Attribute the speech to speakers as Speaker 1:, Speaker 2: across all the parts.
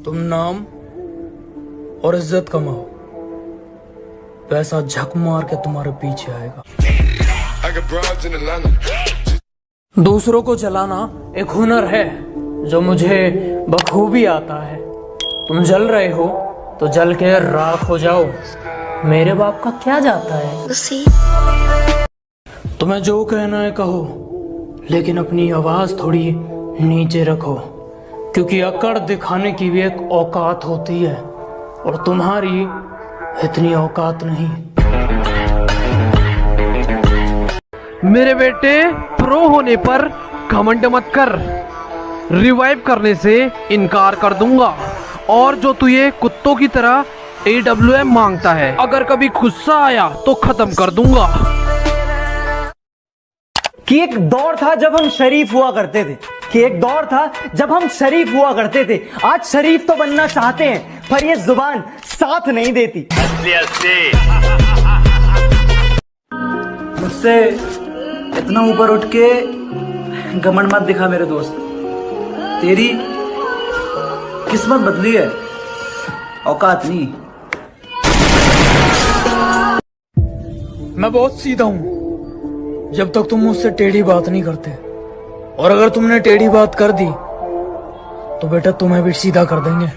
Speaker 1: तुम नाम और इज्जत कमाओ, पैसा झक मार के तुम्हारे पीछे आएगा। दूसरों को चलाना एक हुनर है जो मुझे बखूबी आता है। तुम जल रहे हो तो जल के राख हो जाओ, मेरे बाप का क्या जाता है। तुम्हें जो कहना है कहो, लेकिन अपनी आवाज थोड़ी नीचे रखो, क्योंकि अकड़ दिखाने की भी एक औकात होती है और तुम्हारी इतनी औकात नहीं।
Speaker 2: मेरे बेटे, प्रो होने पर घमंड मत कर, रिवाइव करने से इनकार कर दूंगा। और जो तू ये कुत्तों की तरह AWM मांगता है, अगर कभी गुस्सा आया तो खत्म कर दूंगा।
Speaker 3: कि एक दौर था जब हम शरीफ हुआ करते थे, आज शरीफ तो बनना चाहते हैं, पर ये जुबान साथ नहीं देती।
Speaker 4: मुझसे इतना ऊपर उठ के घमंड मत दिखा मेरे दोस्त, तेरी किस्मत बदली है, औकात नहीं।
Speaker 1: मैं बहुत सीधा हूं जब तक तुम मुझसे टेढ़ी बात नहीं करते, और अगर तुमने टेढ़ी बात कर दी तो बेटा तुम्हें भी सीधा कर देंगे।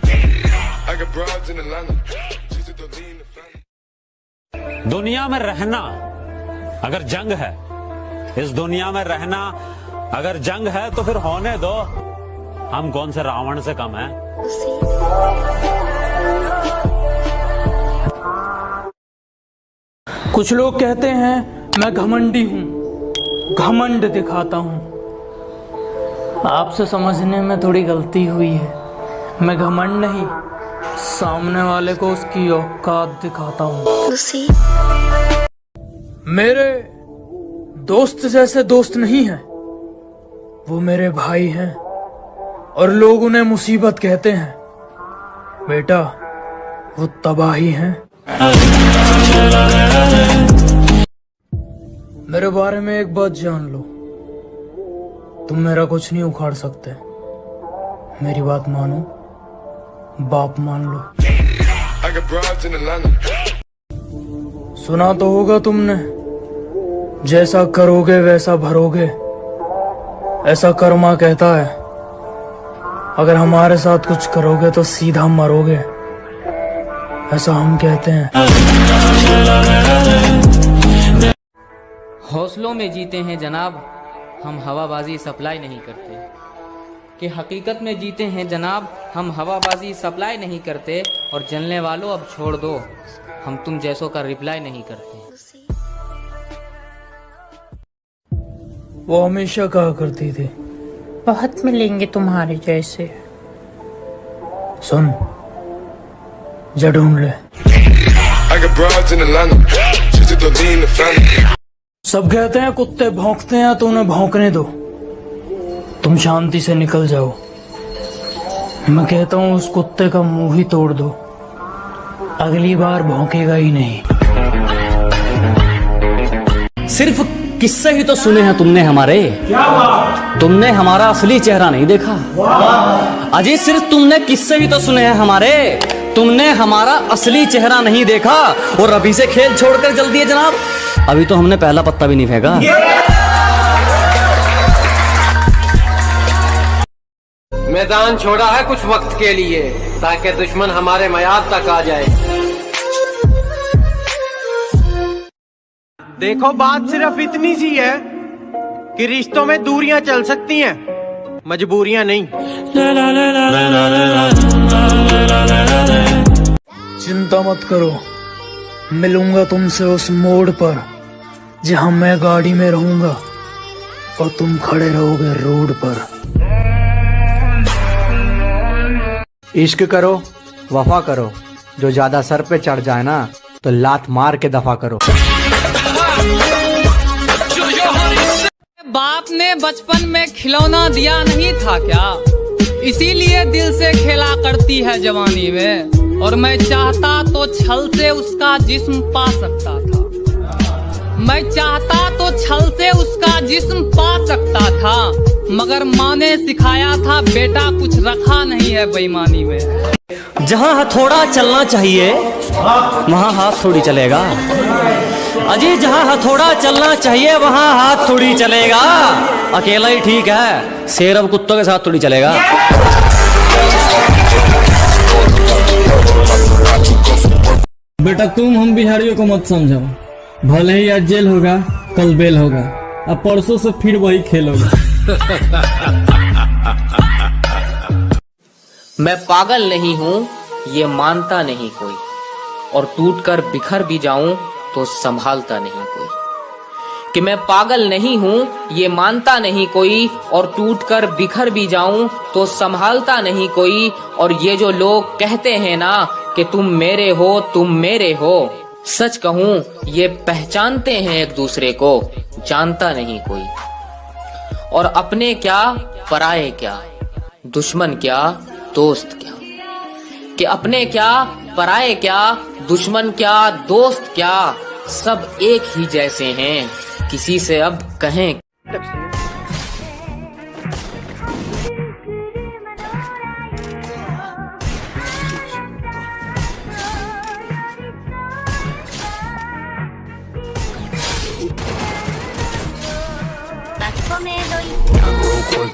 Speaker 5: दुनिया में रहना अगर जंग है, इस दुनिया में रहना अगर जंग है, तो फिर होने दो। हम कौन से रावण से कम हैं?
Speaker 1: कुछ लोग कहते हैं मैं घमंडी हूं, घमंड दिखाता हूं। आपसे समझने में थोड़ी गलती हुई है। मैं घमंड नहीं, सामने वाले को उसकी औकात दिखाता हूं। मेरे दोस्त जैसे दोस्त नहीं हैं, वो मेरे भाई हैं, और लोग उन्हें मुसीबत कहते हैं। बेटा, वो तबाही हैं। मेरे बारे में एक बात जान लो, तुम मेरा कुछ नहीं उखाड़ सकते। मेरी बात मानो, बाप मान लो। सुना तो होगा तुमने, जैसा करोगे वैसा भरोगे, ऐसा कर्मा कहता है। अगर हमारे साथ कुछ करोगे तो सीधा मरोगे, ऐसा हम कहते हैं।
Speaker 6: हौसलों में जीते हैं जनाब, हम हवाबाजी सप्लाई नहीं करते। कि हकीकत में जीते हैं जनाब, हम हवाबाजी सप्लाई नहीं करते। और जलने वालों अब छोड़ दो, हम तुम जैसों का रिप्लाई नहीं करते।
Speaker 1: वो हमेशा कहा करती थी, बहुत मिलेंगे तुम्हारे जैसे। सुन, जा ढूंढ ले। सब कहते हैं कुत्ते भौंकते हैं तो उन्हें भौंकने दो, तुम शांति से निकल जाओ। मैं कहता हूँ उस कुत्ते का मुंह ही तोड़ दो, अगली बार भौंकेगा ही नहीं।
Speaker 7: सिर्फ किस्से ही तो सुने हैं तुमने हमारे, तुमने हमारा असली चेहरा नहीं देखा। अजी सिर्फ तुमने किस्से ही तो सुने हैं हमारे, तुमने हमारा असली चेहरा नहीं देखा। और अभी से खेल छोड़कर जल्दी है जनाब, अभी तो हमने पहला पत्ता भी नहीं फेंका।
Speaker 8: मैदान छोड़ा है कुछ वक्त के लिए, ताकि दुश्मन हमारे मयाद तक आ जाए।
Speaker 2: देखो, बात सिर्फ इतनी सी है कि रिश्तों में दूरियां चल सकती हैं, मजबूरियां नहीं।
Speaker 1: चिंता मत करो, मिलूंगा तुमसे उस मोड़ पर जहां मैं गाड़ी में रहूंगा और तुम खड़े रहोगे रोड पर।
Speaker 4: इश्क करो, वफा करो, जो ज्यादा सर पे चढ़ जाए ना तो लात मार के दफा करो।
Speaker 6: बाप ने बचपन में खिलौना दिया नहीं था क्या, इसीलिए दिल से खेला करती है जवानी में। और मैं चाहता तो छल से उसका जिस्म पा सकता था, मैं चाहता तो छल से उसका जिस्म पा सकता था। मगर माँ ने सिखाया था बेटा कुछ रखा नहीं है बेईमानी में।
Speaker 7: जहां हथौड़ा चलना चाहिए वहां हाथ थोड़ी चलेगा। अजी जहां हथौड़ा चलना चाहिए वहां हाथ थोड़ी चलेगा। अकेला ही ठीक है, शेर अब कुत्तों के साथ थोड़ी चलेगा।
Speaker 9: बेटा तुम हम बिहारियों को मत समझो, भले ही आज जेल होगा कल बेल होगा, अब परसों से फिर वही खेल होगा।
Speaker 10: मैं पागल नहीं हूँ ये मानता नहीं कोई, और टूटकर बिखर भी जाऊं तो संभालता नहीं कोई। कि मैं पागल नहीं हूँ ये मानता नहीं कोई, और टूटकर बिखर भी जाऊं तो संभालता नहीं कोई। और ये जो लोग कहते हैं ना कि तुम मेरे हो, सच कहूँ ये पहचानते हैं एक दूसरे को, जानता नहीं कोई। और अपने क्या पराये क्या, दुश्मन क्या दोस्त क्या, कि अपने क्या पराये क्या, दुश्मन क्या दोस्त क्या, सब एक ही जैसे हैं, किसी से अब कहें।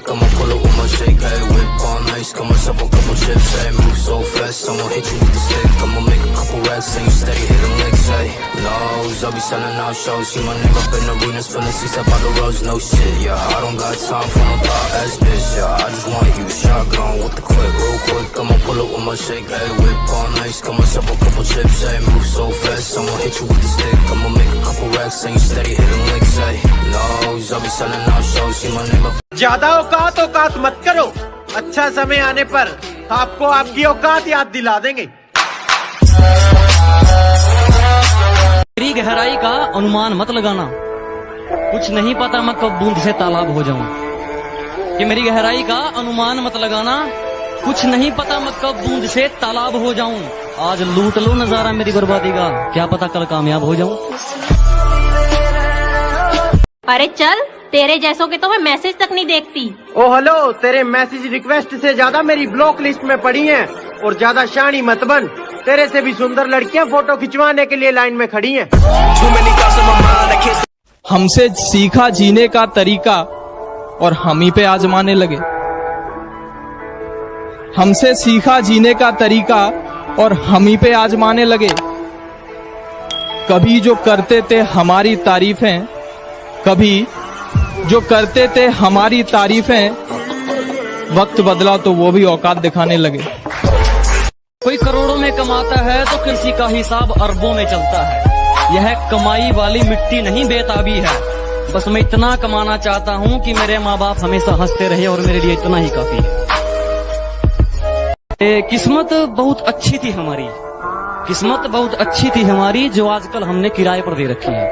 Speaker 11: I'ma pull up with my shake, hey, whip all nice, got myself a couple chips, hey, move so fast, I'ma hit you with the stick, I'ma make a couple racks, and you steady hit them licks, hey, lows, I'll be selling out shows, see my name up in arenas, filling seats up by the roads, no shit, yeah, I don't got time for no thought ass bitch, yeah, I just want you, shotgun with the clip, real quick, I'ma pull up with my shake, hey, whip all nice, got myself a couple chips, hey, move so fast, I'ma hit you with the stick, I'ma make a couple racks, and you steady hit them licks, hey, lows, I'll be selling out shows, see my name up.
Speaker 12: ज्यादा औकात मत करो, अच्छा समय आने पर आपको आपकी औकात याद दिला देंगे।
Speaker 7: मेरी गहराई का अनुमान मत लगाना, कुछ नहीं पता मैं कब बूंद से तालाब हो जाऊं। कि मेरी गहराई का अनुमान मत लगाना, कुछ नहीं पता मैं कब बूंद से तालाब हो जाऊं। आज लूट लो नजारा मेरी बर्बादी का, क्या पता कल कामयाब हो जाऊं।
Speaker 13: अरे चल, तेरे जैसों के तो मैं मैसेज तक नहीं देखती।
Speaker 12: ओ हेलो, तेरे मैसेज रिक्वेस्ट से ज्यादा मेरी ब्लॉक लिस्ट में पड़ी हैं, और ज्यादा शानी मत बन, तेरे से भी सुंदर लड़कियां फोटो खिंचवाने के लिए लाइन में खड़ी हैं।
Speaker 14: हमसे सीखा जीने का तरीका और हम ही पे आजमाने लगे। हमसे सीखा जीने का तरीका और हम ही पे आजमाने लगे। कभी जो करते थे हमारी तारीफें, कभी जो करते थे हमारी तारीफें, वक्त बदला तो वो भी औकात दिखाने लगे।
Speaker 7: कोई करोड़ों में कमाता है तो किसी का हिसाब अरबों में चलता है। यह कमाई वाली मिट्टी नहीं बेताबी है, बस मैं इतना कमाना चाहता हूँ कि मेरे माँ बाप हमेशा हंसते रहे, और मेरे लिए इतना ही काफी है। किस्मत बहुत अच्छी थी हमारी, किस्मत बहुत अच्छी थी हमारी, जो आजकल हमने किराए पर दे रखी है।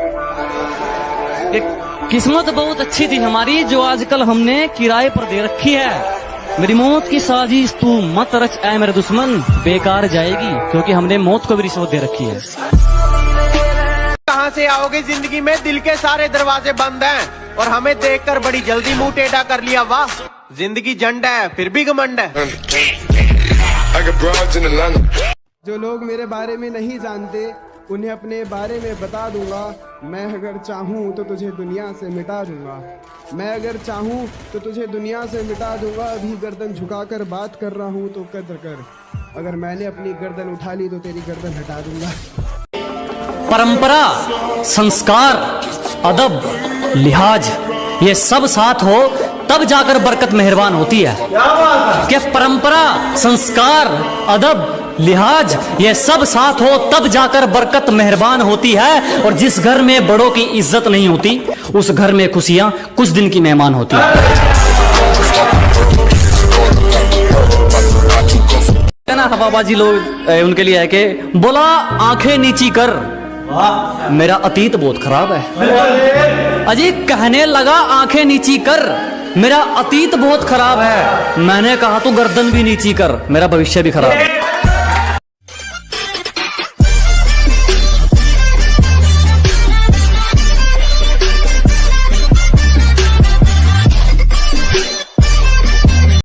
Speaker 7: किस्मत बहुत अच्छी थी हमारी, जो आजकल हमने किराए पर दे रखी है। मेरी मौत की साजिश तू मत रच ऐ मेरे दुश्मन, बेकार जाएगी क्योंकि हमने मौत को भी रिश्वत दे रखी है।
Speaker 12: कहाँ से आओगे जिंदगी में, दिल के सारे दरवाजे बंद हैं, और हमें देखकर बड़ी जल्दी मुंह टेढ़ा कर लिया। वाह, जिंदगी जंड है फिर भी घमंड है।
Speaker 15: जो लोग मेरे बारे में नहीं जानते उन्हें अपने बारे में बता दूंगा। मैं अगर चाहूँ तो तुझे दुनिया से मिटा दूंगा, मैं अगर चाहूँ तो तुझे दुनिया से मिटा दूंगा। अभी गर्दन झुकाकर बात कर रहा हूँ तो कद्र कर, अगर मैंने अपनी गर्दन उठा ली तो तेरी गर्दन हटा दूंगा।
Speaker 7: परंपरा, संस्कार, अदब, लिहाज, ये सब साथ हो तब जाकर बरकत मेहरबान होती है। क्या परंपरा, संस्कार, अदब, लिहाज, ये सब साथ हो तब जाकर बरकत मेहरबान होती है। और जिस घर में बड़ों की इज्जत नहीं होती, उस घर में खुशियां कुछ दिन की मेहमान होती है। ना हवाबाजी लोग उनके लिए है कि बोला आंखें नीची कर, मेरा अतीत बहुत खराब है। अजी कहने लगा आंखें नीची कर, मेरा अतीत बहुत खराब है। मैंने कहा तू गर्दन भी नीची कर, मेरा भविष्य भी खराब है।